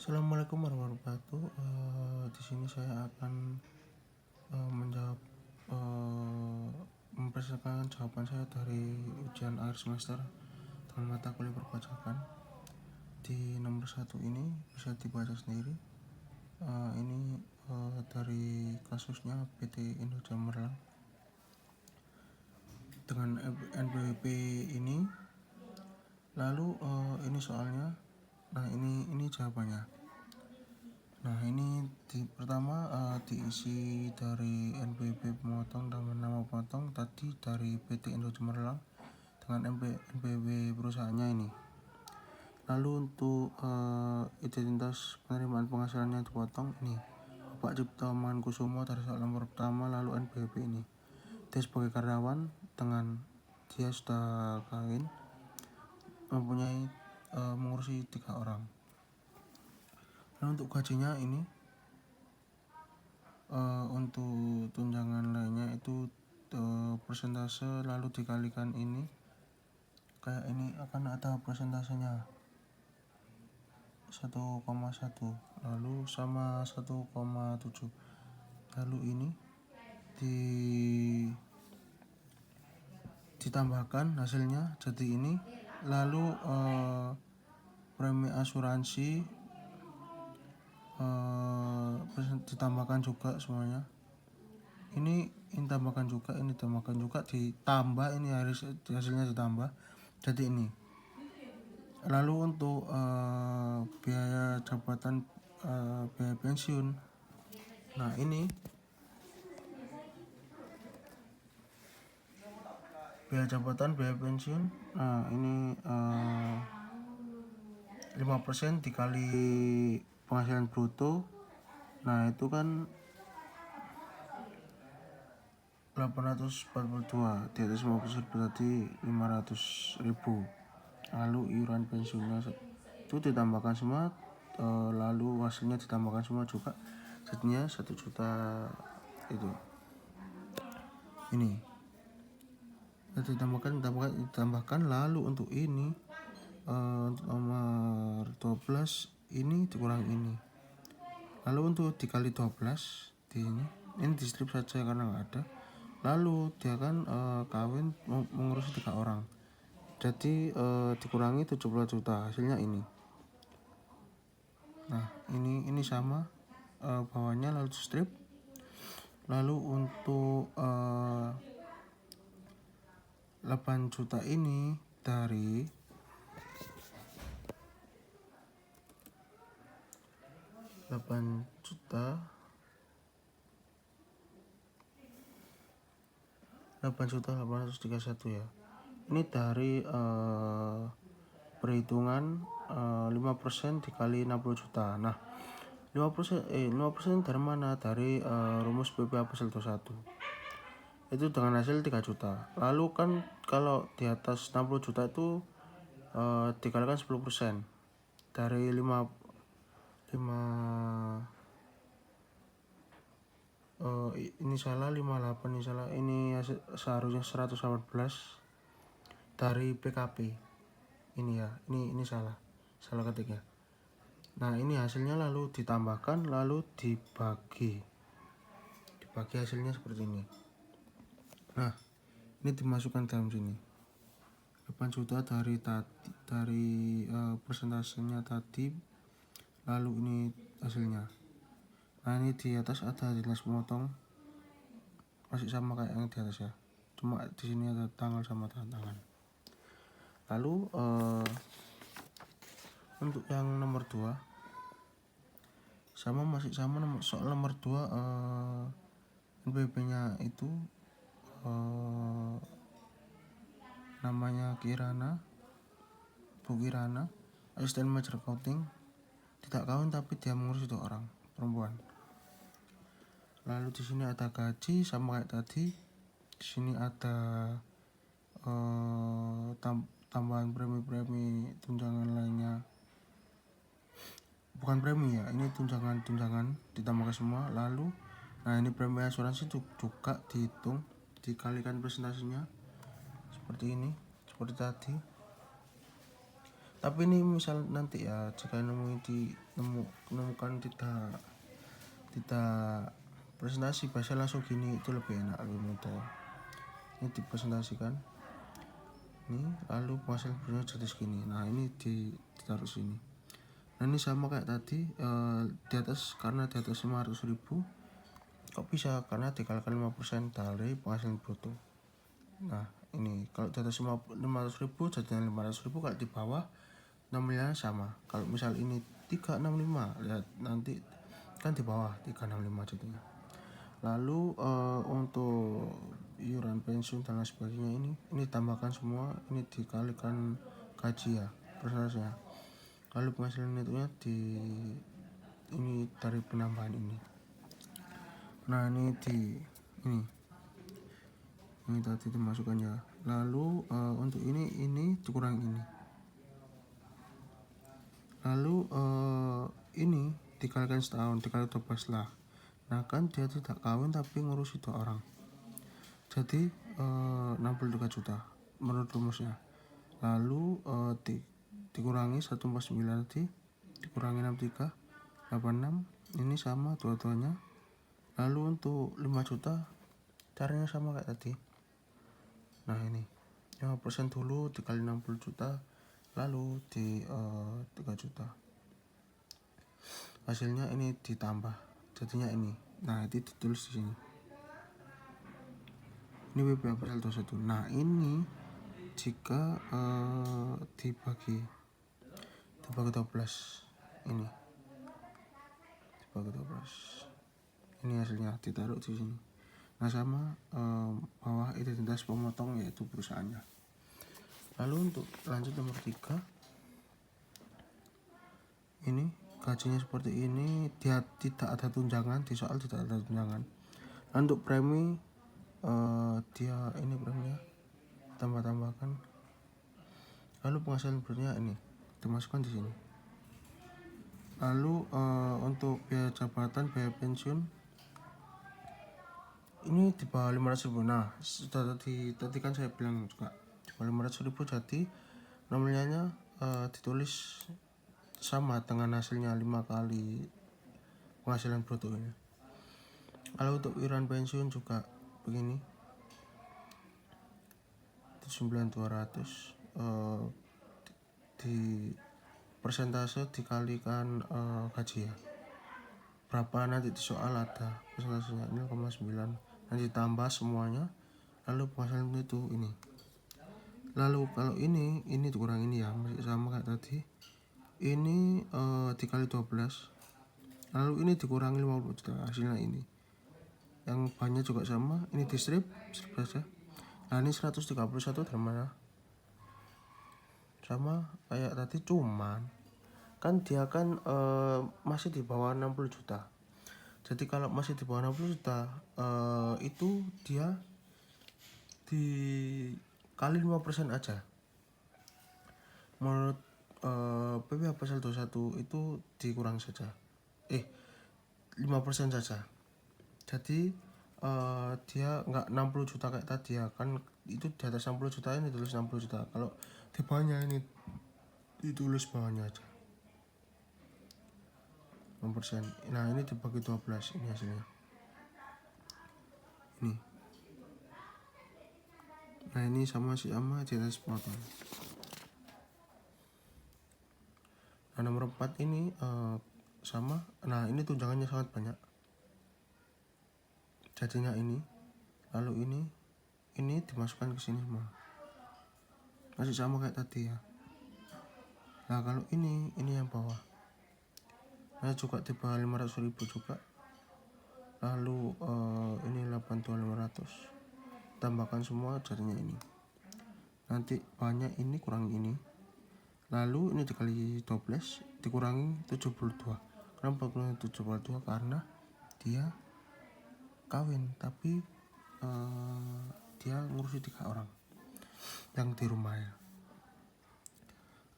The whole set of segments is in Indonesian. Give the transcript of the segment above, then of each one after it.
Assalamualaikum warahmatullahi wabarakatuh. Di sini saya akan menjawab mempresentasikan jawaban saya dari ujian akhir semester dengan mata kuliah perpajakan. Di nomor 1 ini bisa dibaca sendiri. Ini dari kasusnya PT Indo Cemerlang dengan NPWP ini. Lalu ini soalnya. Nah ini jawabannya. Nah ini pertama diisi dari NPWP pemotong dan nama pemotong tadi dari PT Indo Cemerlang dengan NPWP perusahaannya ini. Lalu untuk identitas penerimaan penghasilan yang dipotong ini Bapak Cipto Mangunkusumo dari soal nomor pertama, lalu NPWP ini. Dia sebagai karyawan dengan dia sudah kawin, mempunyai mengurusi 3 orang. Nah untuk gajinya ini untuk tunjangan lainnya itu persentase lalu dikalikan ini kayak ini akan ada persentasenya 1,1 lalu sama 1,7 lalu ini ditambahkan hasilnya jadi ini lalu premi asuransi ditambahkan juga semuanya ini tambahkan juga ditambah ini hasilnya ditambah jadi ini. Lalu untuk biaya jabatan biaya pensiun, nah ini biaya jabatan biaya pensiun, nah ini 5% dikali penghasilan bruto, nah itu kan 842 di atas 50% berarti 500.000. Lalu iuran pensiunnya itu ditambahkan semua, lalu hasilnya ditambahkan semua juga jadinya 1 juta itu ini ditambahkan lalu untuk ini nomor 12 ini dikurangi ini lalu untuk dikali 12 di ini di strip saja karena nggak ada, lalu dia kan kawin mengurusi 3 orang jadi dikurangi 70 juta hasilnya ini. Nah ini sama bawahnya lalu strip. Lalu untuk 8 juta ini dari 8.831 ya. Ini dari perhitungan 5% dikali 60 juta. Nah 5% dari mana? Dari rumus PPA pasal 21 itu dengan hasil 3 juta. Lalu kan kalau di atas 60 juta itu dikalikan 10% dari 5 ini salah 58 ini salah, ini seharusnya 118 dari PKP ini ya, ini salah ketiknya. Nah ini hasilnya lalu ditambahkan lalu dibagi hasilnya seperti ini. Nah ini dimasukkan dalam sini 8 juta dari persentasenya tadi, lalu ini hasilnya. Nah ini di atas ada jelas memotong masih sama kayak yang di atas ya, cuma di sini ada tanggal sama tangan. Lalu untuk yang nomor 2 masih sama soal nomor 2 NPWP nya itu namanya Bu Kirana, asisten manajer accounting, tidak kawin tapi dia mengurus 2 orang perempuan. Lalu di sini ada gaji sama kayak tadi. Di sini ada tambahan premi tunjangan lainnya. Bukan premi ya, ini tunjangan ditambahkan semua. Lalu nah ini premi asuransi juga dihitung, dikalikan presentasinya seperti ini, seperti tadi. Tapi ini misal nanti ya jika menemukan tidak presentasi bahasa langsung gini itu lebih enak, lebih mudah. Ini dipresentasikan ini, lalu hasil berikutnya jadi segini. Nah ini ditaruh sini. Nah ini sama kayak tadi, di atas, karena di atas 500.000 kok bisa, karena dikalikan 5% dari penghasilan bruto. Nah ini kalau di atas 500.000 jadinya 500.000, kalau di bawah 6 miliar sama. Kalau misal ini 365, lihat nanti kan di bawah 365 jadinya. Lalu untuk iuran pensiun dan lain sebagainya ini tambahkan semua, ini dikalikan gaji ya persentasenya. Lalu penghasilan netonya ini dari penambahan ini. Nah ini ini tadi dimasukkan ya. Lalu untuk ini dikurang ini. Lalu ini dikalikan setahun, dikali 12 lah. Nah kan dia tidak kawin tapi ngurusi 2 orang, jadi 63 juta menurut rumusnya. Lalu dikurangi 149 tadi, dikurangi 63 86, ini sama dua-duanya. Lalu untuk 5 juta caranya sama kayak tadi. Nah ini 5% dulu dikali 60 juta, lalu di 3 juta, hasilnya ini ditambah jadinya ini. Nah itu ditulis di sini, ini WPA pasal 21. Nah ini jika dibagi 12, ini dibagi 12, ini hasilnya ditaruh di sini. Nah sama bawah identitas pemotong yaitu perusahaannya. Lalu untuk lanjut nomor 3, ini gajinya seperti ini, dia tidak ada tunjangan, di soal tidak ada tunjangan. Nah, untuk premi dia ini preminya tambahkan. Lalu penghasilan berikutnya ini dimasukkan di sini. Lalu untuk biaya jabatan, biaya pensiun ini di bawah 500.000. Nah sudah tadi kan saya bilang juga di bawah 500.000, jadi nominalnya ditulis sama dengan hasilnya 5 kali penghasilan bruto ini. Lalu untuk iuran pensiun juga begini, 9.200 di persentase dikalikan gaji ya, berapa nanti di soal ada persentasenya 0,9, nanti tambah semuanya, lalu penghasilan itu ini. Lalu kalau ini dikurang ini ya, masih sama kayak tadi, ini dikali 12, lalu ini dikurangi 50 juta, hasilnya ini. Yang banyak juga sama, ini di strip saja. Nah ini 131 dari mana? Sama kayak tadi, cuman kan dia kan masih di bawah 60 juta. Jadi kalau masih di bawah 60 juta itu dia dikali 5% aja. Menurut PPh pasal 21 itu dikurang saja, 5% saja. Jadi dia nggak 60 juta kayak tadi ya, kan itu di atas 60 juta ini ditulis 60 juta. Kalau di bawahnya ini ditulis bawahnya aja 6%. Nah ini dibagi 12, ini hasilnya ini. Nah ini sama di atas potong. Nah nomor 4 ini sama. Nah ini tunjangannya sangat banyak, jadinya ini. Lalu ini dimasukkan ke sini semua, masih sama kayak tadi ya. Nah kalau ini yang bawah, nah juga di bawah 500.000 juga. Lalu ini 82.500, tambahkan semua jadinya ini. Nanti banyak ini kurang ini, lalu ini dikali 12 dikurangi 72. Kenapa kurang 72? Karena dia kawin tapi dia ngurusi 3 orang yang di rumahnya.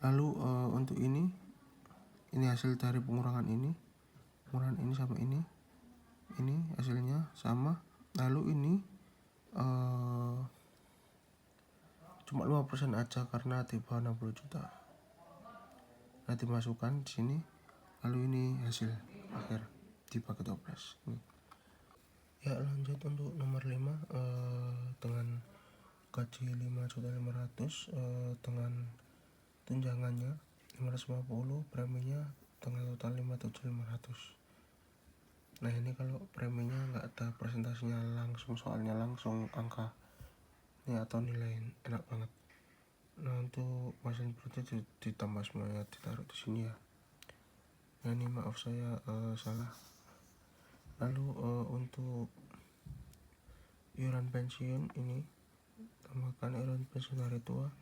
Lalu untuk ini hasil dari pengurangan ini sama ini hasilnya sama. Lalu ini cuma 5% aja karena di bawah 60 juta. Nah, dimasukkan di sini, lalu ini hasil akhir dibagi 12 ini. Ya, lanjut untuk nomor 5 dengan gaji 5.500.000 dengan tunjangannya 550, preminya dengan total 5.500.000. Nah, ini kalau preminya nggak ada presentasinya langsung, soalnya langsung angka ini atau nilai, enak banget. Nah, untuk mesin perutnya ditambah semuanya, ditaruh di sini ya. Nah, ini maaf saya salah. Lalu untuk iuran pensiun ini tambahkan iuran pensiun hari tua.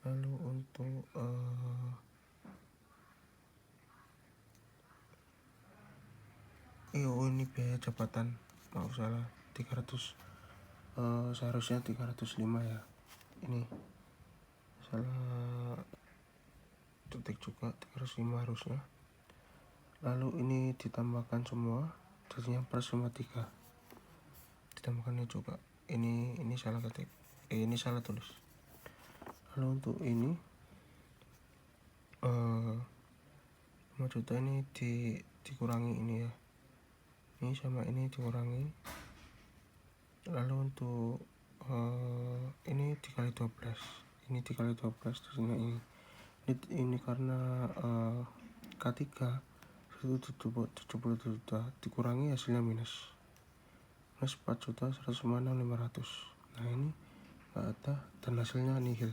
Lalu untuk ini biaya jabatan, maaf salah, 300, seharusnya 305 ya, ini salah detik juga, 305 harusnya. Lalu ini ditambahkan semua jadinya plus 53, ditambahkannya juga, ini salah ketik, ini salah tulis. Lalu untuk ini 5 juta ini dikurangi ini ya, ini sama ini dikurangi. Lalu untuk ini dikali 12, ini dikali 12 di sini ini karena K3 70 juta dikurangi hasilnya minus 4.196.500. Nah, ini nggak ada dan hasilnya nihil,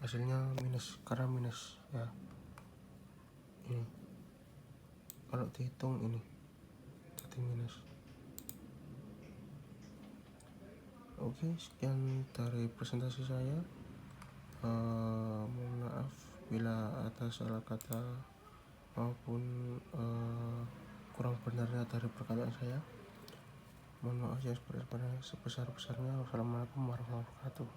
hasilnya minus karena minus ya. Ini kalau dihitung ini jadi minus. Oke, sekian dari presentasi saya. Mohon maaf bila ada salah kata maupun kurang benarnya dari perkataan saya. Mohon maaf ya sebesar-besarnya. Wassalamualaikum warahmatullahi wabarakatuh.